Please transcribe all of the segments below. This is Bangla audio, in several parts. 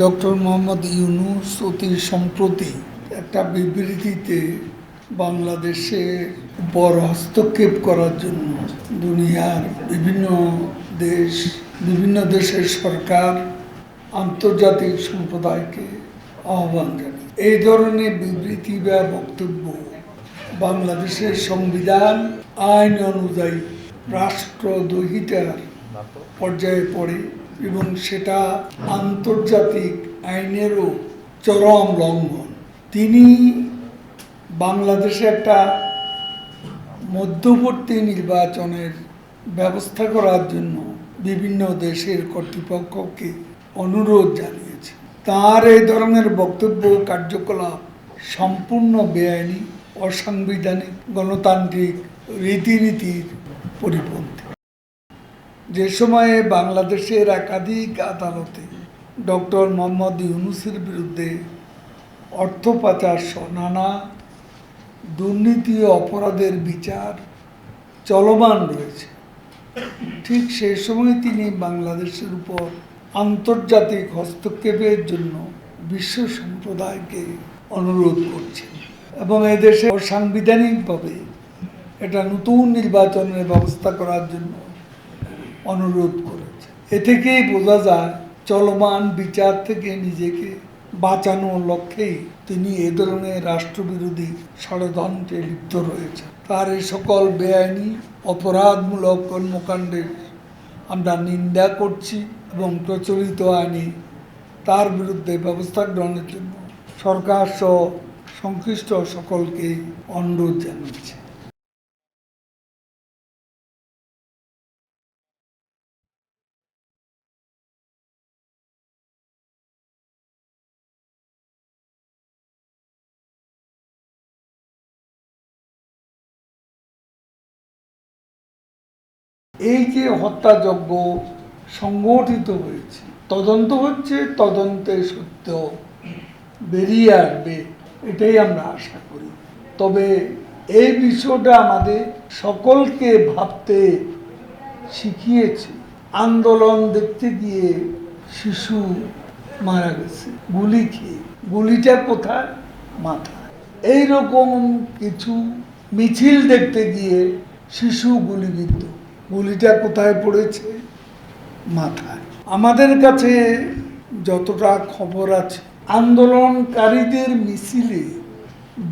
ডক্টর মোহাম্মদ ইউনূস অতি সম্প্রতি একটা বিবৃতিতে বাংলাদেশে উপর হস্তক্ষেপ করার জন্য দুনিয়ার বিভিন্ন দেশের সরকার আন্তর্জাতিক সম্প্রদায়কে আহ্বান জানায়। এই ধরনের বিবৃতি বা বক্তব্য বাংলাদেশের সংবিধান আইন অনুযায়ী রাষ্ট্রদ্রোহিতার পর্যায়ে পড়ে এবং সেটা আন্তর্জাতিক আইনেরও চরম লঙ্ঘন। তিনি বাংলাদেশে একটা মধ্যবর্তী নির্বাচনের ব্যবস্থা করার জন্য বিভিন্ন দেশের কর্তৃপক্ষকে অনুরোধ জানিয়েছে। তার এই ধরনের বক্তব্য কার্যকলাপ সম্পূর্ণ বেআইনি, অসাংবিধানিক, গণতান্ত্রিক রীতিনীতির পরিপন্থী। যে সময়ে বাংলাদেশের একাধিক আদালতে ডক্টর মোহাম্মদ ইউনূসের বিরুদ্ধে অর্থ পাচার সহ নানা দুর্নীতি ও অপরাধের বিচার চলমান রয়েছে, ঠিক সেই সময় তিনি বাংলাদেশের উপর আন্তর্জাতিক হস্তক্ষেপের জন্য বিশ্ব সম্প্রদায়কে অনুরোধ করছেন এবং এদেশে সাংবিধানিকভাবে এটা নতুন নির্বাচনের ব্যবস্থা করার জন্য অনুরোধ করেছে। এ থেকেই বোঝা যায় চলমান বিচার থেকে নিজেকে বাঁচানোর লক্ষ্যেই তিনি এ ধরনের রাষ্ট্রবিরোধী ষড়যন্ত্রে লিপ্ত রয়েছে। তার এই সকল বেআইনি অপরাধমূলক কর্মকাণ্ডের আমরা নিন্দা করছি এবং প্রচলিত আইনে তার বিরুদ্ধে ব্যবস্থা গ্রহণের জন্য সরকার সহ সংশ্লিষ্ট সকলকে অনুরোধ জানাচ্ছি। এই যে হত্যাযজ্ঞ সংগঠিত হয়েছে, তদন্ত হচ্ছে, তদন্তে সত্য বেরিয়ে আসবে, এটাই আমরা আশা করি। তবে এই বিষয়টা আমাদের সকলকে ভাবতে শিখিয়েছে। আন্দোলন দেখতে গিয়ে শিশু মারা গেছে গুলি খেয়ে, গুলিটা কোথায়? মাথায়। এইরকম কিছু মিছিল দেখতে গিয়ে শিশু গুলিবিদ্ধ, গুলিটা কোথায় পড়েছে? মাথায়। আমাদের কাছে যতটা খবর আছে, আন্দোলনকারীদের মিছিলে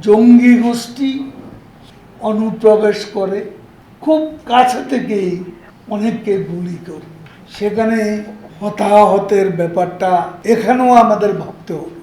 জঙ্গি গোষ্ঠী অনুপ্রবেশ করে, খুব কাছে থেকেই অনেককে গুলি করে। সেখানে হতাহতের ব্যাপারটা এখানেও আমাদের ভাবতে হবে।